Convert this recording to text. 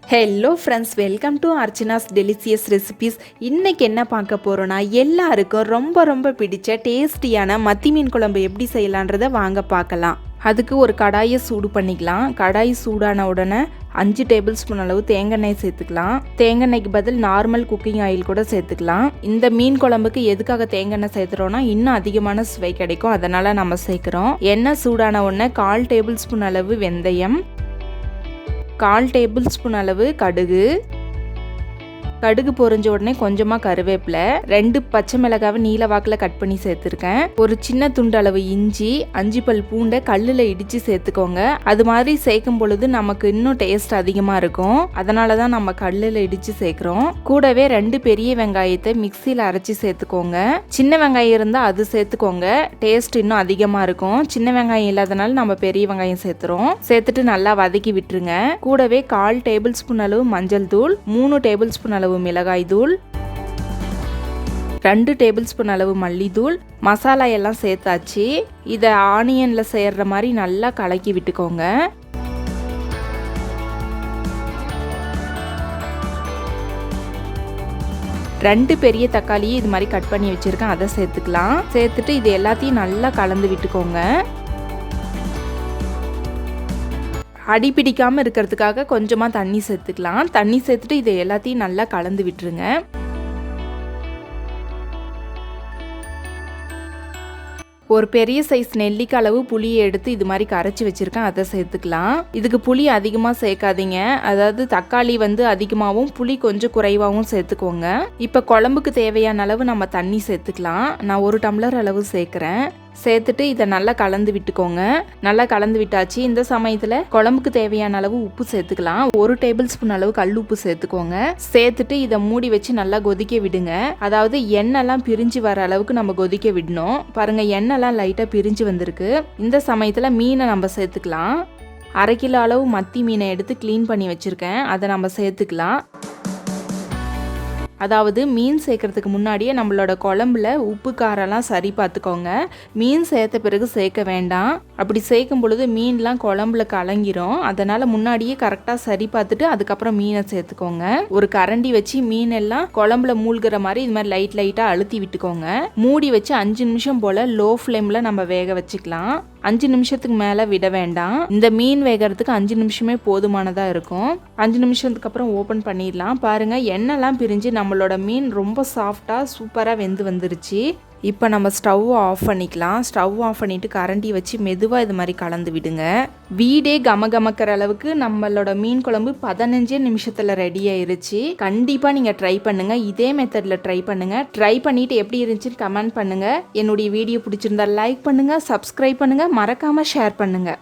Hello friends, welcome to Archana's delicious recipes. இன்றைக்கி என்ன பார்க்க போகிறோன்னா, எல்லாருக்கும் ரொம்ப ரொம்ப பிடிச்ச டேஸ்டியான மத்தி மீன் குழம்பு எப்படி செய்யலான்றதை வாங்க பார்க்கலாம். அதுக்கு ஒரு கடாயை சூடு பண்ணிக்கலாம். கடாய் சூடான உடனே 5 டேபிள் ஸ்பூன் அளவு தேங்காய் சேர்த்துக்கலாம். தேங்காய்க்கு பதில் நார்மல் குக்கிங் ஆயில் கூட சேர்த்துக்கலாம். இந்த மீன் குழம்புக்கு எதுக்காக தேங்காய் சேர்த்துறோன்னா இன்னும் அதிகமான சுவை கிடைக்கும், அதனால் நம்ம சேர்க்குறோம். எண்ணெய் சூடான உடனே 1/4 டேபிள் ஸ்பூன் அளவு வெந்தயம், 1/4 டேபிள் ஸ்பூன் அளவு கடுகு பொரிஞ்ச உடனே கொஞ்சமாக கருவேப்பிலை, 2 பச்சை மிளகாவை நீல வாக்கில் கட் பண்ணி சேர்த்துருக்கேன். ஒரு சின்ன துண்டு அளவு இஞ்சி, 5 பல் பூண்டை கல்லில் இடித்து சேர்த்துக்கோங்க. அது மாதிரி சேர்க்கும் பொழுது நமக்கு இன்னும் டேஸ்ட் அதிகமாக இருக்கும், அதனால தான் நம்ம கல்லில் இடித்து சேர்க்குறோம். கூடவே 2 பெரிய வெங்காயத்தை மிக்சியில் அரைச்சி சேர்த்துக்கோங்க. சின்ன வெங்காயம் இருந்தால் அது சேர்த்துக்கோங்க, டேஸ்ட் இன்னும் அதிகமாக இருக்கும். சின்ன வெங்காயம் இல்லாதனால நம்ம பெரிய வெங்காயம் சேர்த்துறோம். சேர்த்துட்டு நல்லா வதக்கி விட்டுருங்க. கூடவே 1/4 டேபிள் ஸ்பூன் அளவு மஞ்சள் தூள், 3 டேபிள் ஸ்பூன் அளவு மிளகாய் தூள், 2 டேபிள் ஸ்பூன் அளவு மல்லித்தூள், மசாலா எல்லாம் சேர்த்தாச்சு. இதை ஆனியனில் சேர்ற மாதிரி நல்லா கலக்கி விட்டுக்கோங்க. ரெண்டு பெரிய தக்காளியை இது மாதிரி கட் பண்ணி வச்சிருக்கேன், அதை சேர்த்துக்கலாம். சேர்த்துட்டு இது எல்லாத்தையும் நல்லா கலந்து விட்டுக்கோங்க. அடி பிடிக்காமல் இருக்கிறதுக்காக கொஞ்சமாக தண்ணி சேர்த்துக்கலாம். தண்ணி சேர்த்துட்டு இதை எல்லாத்தையும் நல்லா கலந்து விட்டுருங்க. ஒரு பெரிய சைஸ் நெல்லிக்காய் அளவு புளியை எடுத்து இது மாதிரி கரைச்சி வச்சுருக்கேன், அதை சேர்த்துக்கலாம். இதுக்கு புளி அதிகமாக சேர்க்காதீங்க, அதாவது தக்காளி அதிகமாகவும் புளி கொஞ்சம் குறைவாகவும் சேர்த்துக்கோங்க. இப்போ குழம்புக்கு தேவையான அளவு நம்ம தண்ணி சேர்த்துக்கலாம். நான் 1 டம்ளர் அளவு சேர்க்குறேன். சேர்த்துட்டு இதை நல்லா கலந்து விட்டுக்கோங்க. நல்லா கலந்து விட்டாச்சு. இந்த சமயத்தில் குழம்புக்கு தேவையான அளவு உப்பு சேர்த்துக்கலாம். 1 டேபிள் ஸ்பூன் அளவு கல் உப்பு சேர்த்துக்கோங்க. சேர்த்துட்டு இதை மூடி வச்சு நல்லா கொதிக்க விடுங்க. அதாவது எண்ணெய்லாம் பிரிஞ்சு வர அளவுக்கு நம்ம கொதிக்க விடணும். பாருங்கள், எண்ணெய்லாம் லைட்டாக பிரிஞ்சு வந்திருக்கு. இந்த சமயத்தில் மீனை நம்ம சேர்த்துக்கலாம். 1/2 கிலோ அளவு மத்தி மீனை எடுத்து க்ளீன் பண்ணி வச்சுருக்கேன், அதை நம்ம சேர்த்துக்கலாம். அதாவது மீன் சேர்க்கறதுக்கு முன்னாடியே நம்மளோட குழம்புல உப்பு காரெல்லாம் சரி பார்த்துக்கோங்க. மீன் சேர்த்த பிறகு சேர்க்க வேண்டாம். அப்படி சேர்க்கும் பொழுது மீன்லாம் குழம்புல கலங்கிரும். அதனால் முன்னாடியே கரெக்டாக சரி பார்த்துட்டு அதுக்கப்புறம் மீனை சேர்த்துக்கோங்க. ஒரு கரண்டி வச்சு மீனெல்லாம் குழம்புல மூழ்கிற மாதிரி இது மாதிரி லைட்டாக அழுத்தி விட்டுக்கோங்க. மூடி வச்சு 5 நிமிஷம் போல் லோ ஃப்ளேமில் நம்ம வேக வச்சுக்கலாம். 5 நிமிஷத்துக்கு மேலே விட வேண்டாம். இந்த மீன் வேகிறதுக்கு 5 நிமிஷமே போதுமானதாக இருக்கும். 5 நிமிஷத்துக்கு அப்புறம் ஓப்பன் பண்ணிடலாம். பாருங்கள், எண்ணெய்லாம் பிரிஞ்சு நம்மளோட மீன் ரொம்ப சாஃப்டாக சூப்பராக வெந்து வந்துருச்சு. இப்போ நம்ம ஸ்டவ் ஆஃப் பண்ணிக்கலாம். ஸ்டவ் ஆஃப் பண்ணிவிட்டு கரண்டி வச்சு மெதுவாக இது மாதிரி கலந்து விடுங்க. வீடே கமகமக்கிற அளவுக்கு நம்மளோட மீன் குழம்பு 15 நிமிஷத்தில் ரெடி ஆயிருச்சு. கண்டிப்பாக நீங்கள் ட்ரை பண்ணுங்கள். இதே மெத்தடில் ட்ரை பண்ணுங்கள். ட்ரை பண்ணிவிட்டு எப்படி இருந்துச்சுன்னு கமெண்ட் பண்ணுங்கள். என்னுடைய வீடியோ பிடிச்சிருந்தா லைக் பண்ணுங்கள், சப்ஸ்கிரைப் பண்ணுங்கள், மறக்காமல் ஷேர் பண்ணுங்கள்.